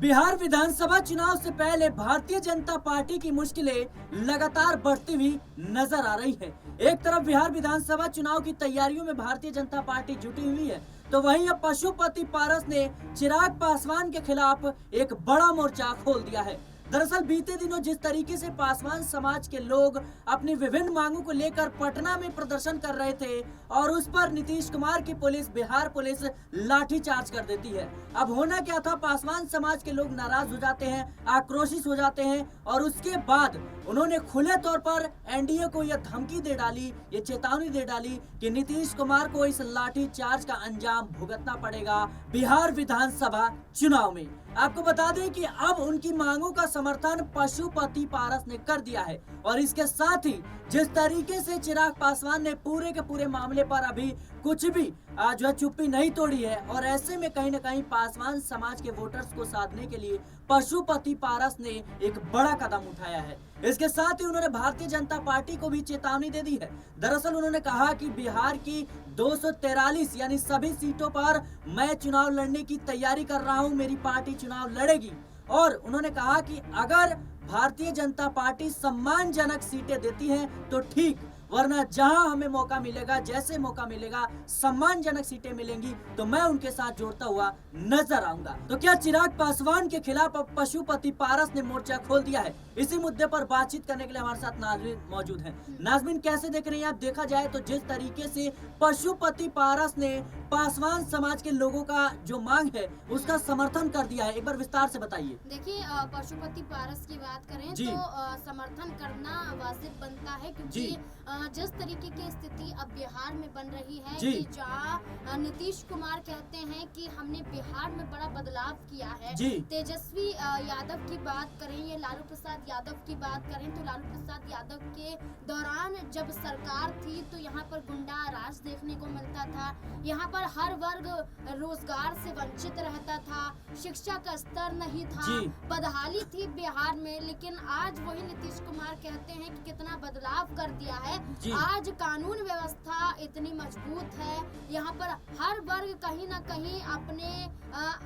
बिहार विधानसभा चुनाव से पहले भारतीय जनता पार्टी की मुश्किलें लगातार बढ़ती हुई नजर आ रही है। एक तरफ बिहार विधानसभा चुनाव की तैयारियों में भारतीय जनता पार्टी जुटी हुई है, तो वहीं अब पशुपति पारस ने चिराग पासवान के खिलाफ एक बड़ा मोर्चा खोल दिया है। दरअसल बीते दिनों जिस तरीके से पासवान समाज के लोग अपनी विभिन्न मांगों को लेकर पटना में प्रदर्शन कर रहे थे और उस पर नीतीश कुमार की पुलिस, बिहार पुलिस लाठीचार्ज कर देती है। अब होना क्या था, पासवान समाज के लोग नाराज हो जाते हैं, आक्रोशित हो जाते हैं और उसके बाद उन्होंने खुले तौर पर एनडीए को यह धमकी दे डाली, ये चेतावनी दे डाली कि नीतीश कुमार को इस लाठीचार्ज का अंजाम भुगतना पड़ेगा बिहार विधानसभा चुनाव में। आपको बता दें कि अब उनकी मांगों का समर्थन पशुपति पारस ने कर दिया है और इसके साथ ही जिस तरीके से चिराग पासवान ने पूरे के पूरे मामले पर अभी कुछ भी जो है चुप्पी नहीं तोड़ी है और ऐसे में कहीं न कहीं पासवान समाज के वोटर्स को साधने के लिए पशुपति पारस ने एक बड़ा कदम उठाया है। इसके साथ ही उन्होंने भारतीय जनता पार्टी को भी चेतावनी दे दी है। दरअसल उन्होंने कहा कि बिहार की 243 यानी सभी सीटों पर मैं चुनाव लड़ने की तैयारी कर रहा हूं, मेरी पार्टी चुनाव लड़ेगी। और उन्होंने कहा कि अगर भारतीय जनता पार्टी सम्मानजनक सीटें देती है तो ठीक, वरना जहां हमें मौका मिलेगा, जैसे मौका मिलेगा, सम्मानजनक सीटें मिलेंगी तो मैं उनके साथ जोड़ता हुआ नजर आऊंगा। तो क्या चिराग पासवान के खिलाफ अब पशुपति पारस ने मोर्चा खोल दिया है? इसी मुद्दे पर बातचीत करने के लिए हमारे साथ नाज़मीन मौजूद हैं। नाज़मीन, कैसे देख रही हैं आप? देखा जाए तो जिस तरीके से पशुपति पारस ने पासवान समाज के लोगों का जो मांग है उसका समर्थन कर दिया है, एक बार विस्तार से बताइए। देखिए, पशुपति पारस की बात करें तो समर्थन करना वाजिब बनता है, क्योंकि जिस तरीके की स्थिति अब बिहार में बन रही है कि जहाँ नीतीश कुमार कहते हैं कि हमने बिहार में बड़ा बदलाव किया है। तेजस्वी यादव की बात करें या लालू प्रसाद यादव की बात करें तो लालू प्रसाद यादव के दौरान जब सरकार थी तो यहाँ पर गुंडा राज देखने को मिलता था, यहाँ पर हर वर्ग रोजगार से वंचित रहता था, शिक्षा का स्तर नहीं था, बदहाली थी बिहार में। लेकिन आज वही नीतीश कुमार कहते हैं कि कितना बदलाव कर दिया है। आज कानून व्यवस्था इतनी मजबूत है, यहाँ पर हर वर्ग कहीं ना कहीं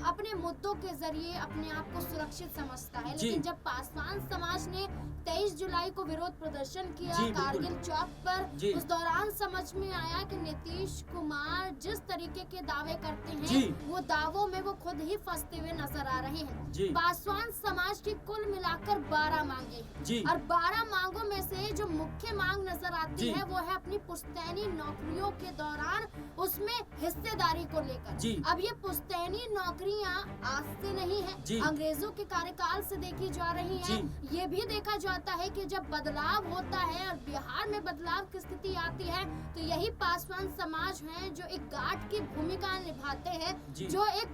अपने मुद्दों के जरिए अपने आप को सुरक्षित समझता है। लेकिन जब पासवान समाज ने 23 जुलाई को विरोध प्रदर्शन किया कारगिल चौक पर, उस दौरान समझ में आया कि नीतीश कुमार जिस तरीके के दावे करते हैं वो दावों में वो खुद ही फंसते हुए नजर आ रहे हैं। पासवान समाज की कुल मिलाकर 12 मांगे और 12 मांगों में से जो मुख्य मांग नजर आती है वो है अपनी पुश्तैनी नौकरियों के दौरान उसमें हिस्सेदारी को लेकर। अब ये पुश्तैनी नौकरियां आज से नहीं है, अंग्रेजों के कार्यकाल से देखी जा रही है। ये भी देखा जाता है कि जब बदलाव होता है और बिहार में बदलाव की स्थिति आती है तो यही पासवान समाज है जो एक गार्ड की भूमिका निभाते हैं, जो एक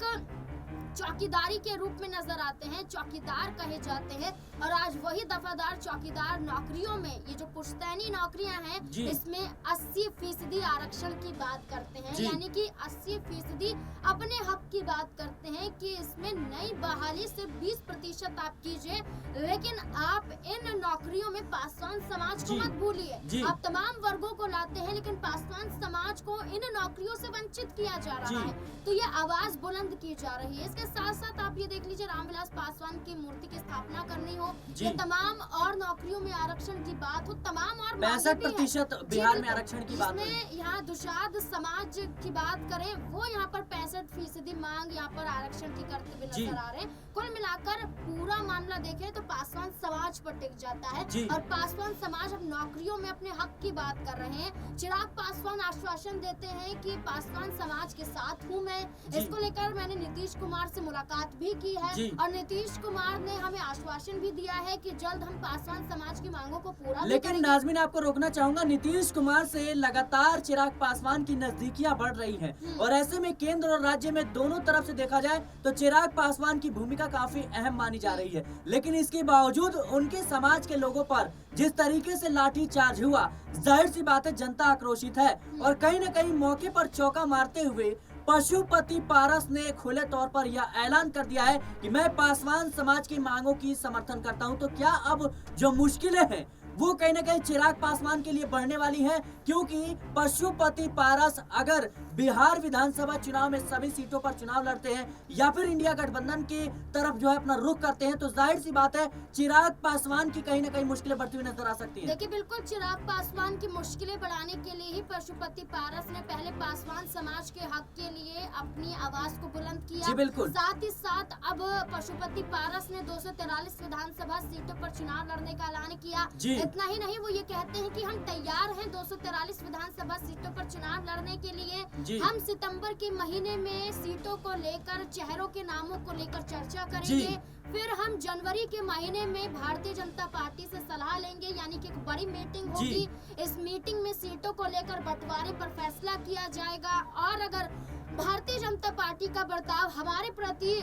चौकीदारी के रूप में नजर आते हैं, चौकीदार कहे जाते हैं। और आज वही दफादार चौकीदार नौकरियों में ये जो पुश्तैनी नौकरियां हैं इसमें 80% आरक्षण की बात करते हैं, यानी कि 80% अपने हक की बात करते हैं कि इसमें नई बहाली से 20% आप कीजिए, लेकिन आप इन नौकरियों में पासवान समाज को मत भूलिए। आप तमाम वर्गों को लाते हैं लेकिन पासवान समाज को इन नौकरियों से वंचित किया जा रहा है, तो ये आवाज बुलंद की जा रही है। इसके साथ साथ आप ये देख लीजिए, रामविलास पासवान की मूर्ति की स्थापना करनी हो या तमाम और नौकरियों में आरक्षण की बात हो, तमाम और 65% बिहार में आरक्षण की बात है। यहाँ दुशाद समाज की बात करें, वो यहाँ पर 65% मांग यहाँ पर आरक्षण की करते हुए नजर आ रहे हैं। कुल मिलाकर पूरा मामला देखें तो पासवान समाज पर टिक जाता है और पासवान समाज अब नौकरियों में अपने हक की बात कर रहे हैं। चिराग पासवान आश्वासन देते हैं कि पासवान समाज के साथ हूँ मैं। इसको लेकर मैंने नीतीश कुमार से मुलाकात भी की है और नीतीश कुमार ने हमें आश्वासन भी दिया है कि जल्द हम पासवान समाज की मांगों को पूरा। लेकिन नाज़मीन, आपको रोकना चाहूंगा, नीतीश कुमार से लगातार चिराग पासवान की नजदीकियां बढ़ रही हैं और ऐसे में केंद्र और राज्य में दोनों तरफ से देखा जाए तो चिराग पासवान की भूमिका काफी अहम मानी जा रही है। लेकिन इसके बावजूद उनके समाज के लोगों पर जिस तरीके से लाठीचार्ज हुआ, जाहिर सी बात है जनता आक्रोशित है और कहीं न कहीं मौके पर चौका मारते हुए पशुपति पारस ने खुले तौर पर यह ऐलान कर दिया है कि मैं पासवान समाज की मांगों की समर्थन करता हूं। तो क्या अब जो मुश्किलें हैं वो कहीं ना कहीं चिराग पासवान के लिए बढ़ने वाली है, क्योंकि पशुपति पारस अगर बिहार विधानसभा चुनाव में सभी सीटों पर चुनाव लड़ते हैं या फिर इंडिया गठबंधन की तरफ जो है अपना रुख करते हैं, तो जाहिर सी बात है चिराग पासवान की कहीं ना कहीं मुश्किलें बढ़ती हुई नजर आ सकती हैं। देखिए बिल्कुल चिराग पासवान की मुश्किलें बढ़ाने के लिए ही पशुपति पारस ने पहले पासवान समाज के हक के लिए अपनी आवाज को बुलंद किया। जी बिल्कुल। साथ ही साथ अब पशुपति पारस ने 243 विधानसभा सीटों पर चुनाव लड़ने का ऐलान किया। इतना ही नहीं, वो ये कहते हैं कि हम तैयार हैं 243 विधानसभा सीटों पर चुनाव लड़ने के लिए। हम सितंबर के महीने में सीटों को लेकर, चेहरों के नामों को लेकर चर्चा करेंगे। फिर हम जनवरी के महीने में भारतीय जनता पार्टी से सलाह लेंगे, यानी कि एक बड़ी मीटिंग होगी। इस मीटिंग में सीटों को लेकर बंटवारे पर फैसला किया जाएगा और अगर भारतीय जनता पार्टी का बर्ताव हमारे प्रति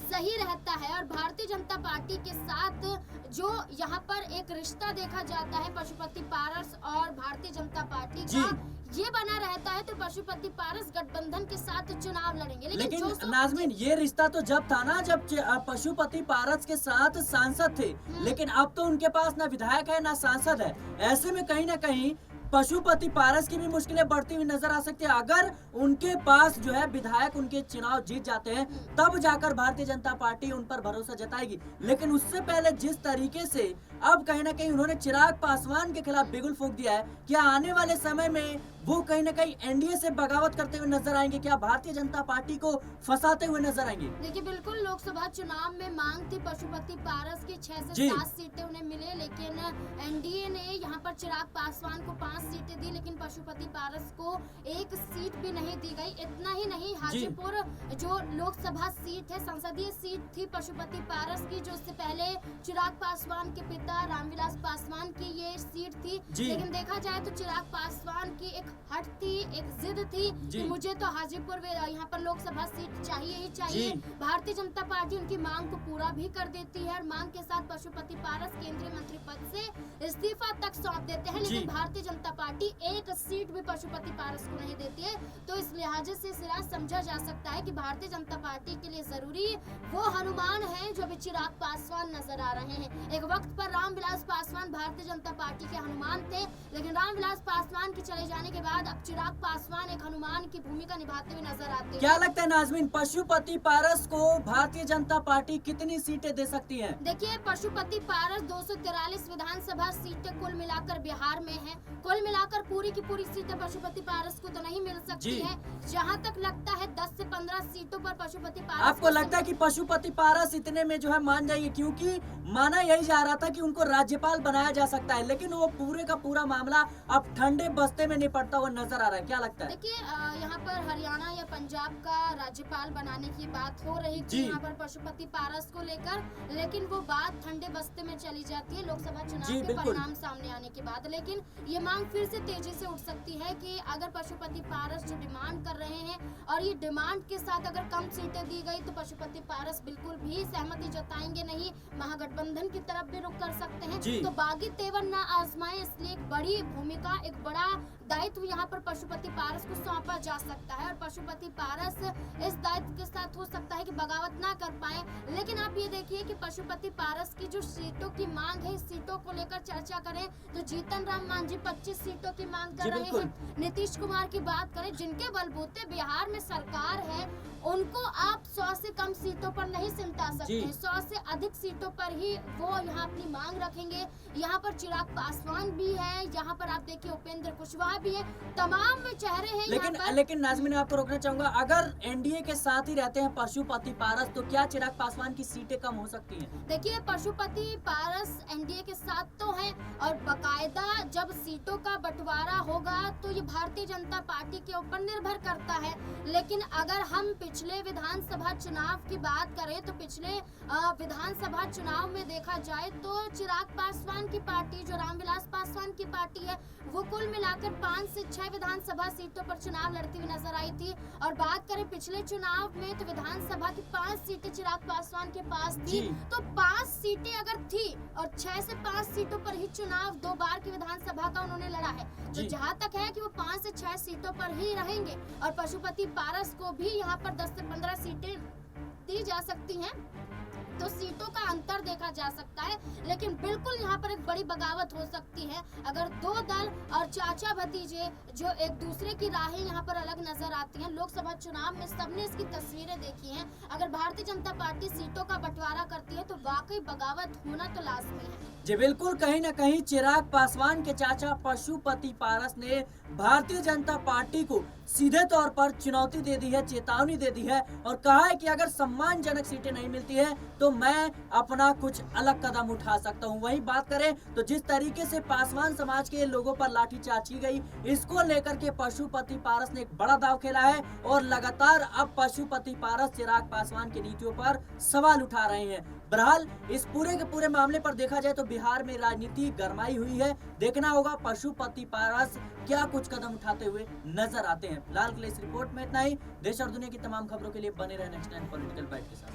सही रहता है और भारतीय जनता पार्टी के साथ जो यहाँ पर एक रिश्ता देखा जाता है पशुपति पारस और भारतीय जनता पार्टी का, ये बना रहता है, तो पशुपति पारस गठबंधन के साथ चुनाव लड़ेंगे। लेकिन नाज़मीन, ये रिश्ता तो जब था ना जब पशुपति पारस के साथ सांसद थे, लेकिन अब तो उनके पास ना विधायक है ना सांसद है। ऐसे में कहीं ना कहीं पशुपति पारस की भी मुश्किलें बढ़ती हुई नजर आ सकती है। अगर उनके पास जो है विधायक उनके चुनाव जीत जाते हैं, तब जाकर भारतीय जनता पार्टी उन पर भरोसा जताएगी। लेकिन उससे पहले जिस तरीके से अब कहीं ना कहीं उन्होंने चिराग पासवान के खिलाफ बिगुल फूंक दिया है, क्या आने वाले समय में वो कहीं ना कहीं एनडीए से बगावत करते हुए नजर आएंगे? क्या भारतीय जनता पार्टी को फंसाते हुए नजर आएंगे? देखिए बिल्कुल, लोकसभा चुनाव में मांग थी पशुपति पारस की 6 से 7 सीटें उन्हें मिले, लेकिन एनडीए ने यहाँ पर चिराग पासवान को 5 सीटें दी, लेकिन पशुपति पारस को 1 सीट भी नहीं दी गई। इतना ही नहीं, हाजीपुर जो लोकसभा सीट है, संसदीय सीट थी पशुपति पारस की, जो उससे पहले चिराग पासवान के पिता रामविलास पासवान की ये सीट थी। लेकिन देखा जाए तो चिराग पासवान की एक हट थी, एक जिद थी कि मुझे तो हाजीपुर यहाँ पर लोकसभा सीट चाहिए ही चाहिए। भारतीय जनता पार्टी उनकी मांग को पूरा भी कर देती है और मांग के साथ पशुपति पारस केंद्रीय मंत्री पद से इस्तीफा तक सौंप देते हैं, लेकिन भारतीय जनता पार्टी 1 सीट भी पशुपति पारस को नहीं देती है। तो इस लिहाज से सिरा समझा जा सकता है कि भारतीय जनता पार्टी के लिए जरूरी वो हनुमान है जो अभी चिराग पासवान नजर आ रहे हैं। एक वक्त पर रामविलास पासवान भारतीय जनता पार्टी के हनुमान थे, लेकिन रामविलास पासवान के चले जाने के बाद अब चिराग पासवान एक हनुमान की भूमिका निभाते हुए नजर आते हैं। क्या लगता है नाज़मीन, पशुपति पारस को भारतीय जनता पार्टी कितनी सीटें दे सकती है? देखिए पशुपति पारस 243 विधानसभा सीटें कुल मिलाकर बिहार में है। कुल मिलाकर पूरी की पूरी सीटें पशुपति पारस को तो नहीं मिल सकती है। जहाँ तक लगता है 10 से 15 सीटों पर पशुपति पारस। आपको लगता है कि पशुपति पारस इतने में जो है मान जाएंगे? क्योंकि माना यही जा रहा था कि उनको राज्यपाल बनाया जा सकता है, लेकिन वो पूरे का पूरा मामला अब ठंडे बस्ते में निपटता हुआ नजर आ रहा है। क्या लगता है? देखिए यहाँ पर हरियाणा या पंजाब का राज्यपाल बनाने की बात हो रही थी यहाँ पर पशुपति पारस को लेकर, लेकिन वो बात ठंडे बस्ते में चली जाती है लोकसभा चुनाव के परिणाम सामने आने के बाद। लेकिन ये मांग फिर से तेजी से उठ सकती है कि अगर पशुपति पारस जो डिमांड कर रहे हैं और ये डिमांड के साथ अगर कम सीटें दी गई तो पशुपति पारस बिल्कुल भी सहमति जताएंगे नहीं, महागठबंधन की तरफ भी रुख कर सकते हैं। तो बागी तेवर ना आजमाएं, इसलिए एक बड़ी भूमिका, एक बड़ा दायित्व यहाँ पर पशुपति पारस को सौंपा जा सकता है और पशुपति पारस इस दायित्व के साथ हो सकता है कि बगावत ना कर पाए। लेकिन आप ये देखिए कि पशुपति पारस की जो सीटों की मांग है, इस सीटों को लेकर चर्चा करें तो जीतन राम मांझी 25 सीटों की मांग कर रहे हैं। नीतीश कुमार की बात करें, जिनके बलबूते बिहार में सरकार है, उनको आप 100 से कम सीटों पर नहीं सिमटा सकते। 100 से अधिक सीटों पर ही वो यहाँ अपनी मांग रखेंगे। यहाँ पर चिराग पासवान भी है, यहाँ पर आप देखिए उपेंद्र कुशवाहा भी है, तमाम चेहरे हैं। लेकिन नाज़मीन, आपको रोकना चाहूंगा, अगर एनडीए के साथ ही रहते हैं पशुपति पारस, तो क्या चिराग पासवान की सीटें कम हो सकती हैं? देखिए पशुपति पारस एनडीए के साथ तो है और बकायदा जब सीटों का बंटवारा होगा तो ये भारतीय जनता पार्टी के ऊपर निर्भर करता है। लेकिन अगर हम पिछले विधानसभा चुनाव की बात करें तो पिछले विधानसभा चुनाव में देखा जाए तो चिराग पासवान की पार्टी, जो रामविलास पासवान की पार्टी है, वो कुल मिलाकर 5 से 6 विधानसभा सीटों पर चुनाव लड़ती हुई नजर आई थी। और बात करें पिछले चुनाव में तो विधानसभा की 5 सीटें चिराग पासवान के पास थी, तो 5 सीटें अगर थी और 6 से 5 सीटों पर ही चुनाव 2 बार की विधानसभा का उन्होंने लड़ा है। तो जहाँ तक है कि वो 5 से 6 सीटों पर ही रहेंगे और पशुपति पारस को भी यहाँ पर 10 से 15 सीटें दी जा सकती हैं। तो सीटों का अंतर देखा जा सकता है, लेकिन बिल्कुल यहाँ पर एक बड़ी बगावत हो सकती है अगर दो दल और चाचा भतीजे जो एक दूसरे की राहें यहाँ पर अलग नजर आती हैं। लोकसभा चुनाव में सबने इसकी तस्वीरें देखी हैं। अगर भारतीय जनता पार्टी सीटों का बंटवारा करती है तो वाकई बगावत होना तो लाजमी है। जी बिल्कुल, कहीं न कहीं चिराग पासवान के चाचा पशुपति पारस ने भारतीय जनता पार्टी को सीधे तौर पर चुनौती दे दी है, चेतावनी दे दी है और कहा है कि अगर सम्मानजनक सीटें नहीं मिलती है तो मैं अपना कुछ अलग कदम उठा सकता हूं। वहीं बात करें तो जिस तरीके से पासवान समाज के लोगों पर लाठीचार्ज की गई, इसको लेकर के पशुपति पारस ने एक बड़ा दांव खेला है और लगातार अब पशुपति पारस चिराग पासवान की नीतियों पर सवाल उठा रहे हैं। बहरहाल इस पूरे के पूरे मामले पर देखा जाए तो बिहार में राजनीति गरमाई हुई है। देखना होगा पशुपति पारस क्या कुछ कदम उठाते हुए नजर आते हैं। फिलहाल के लिए इस रिपोर्ट में इतना ही। देश और दुनिया की तमाम खबरों के लिए बने रहे नेक्स्ट टाइम पॉलिटिकल बाइट के साथ।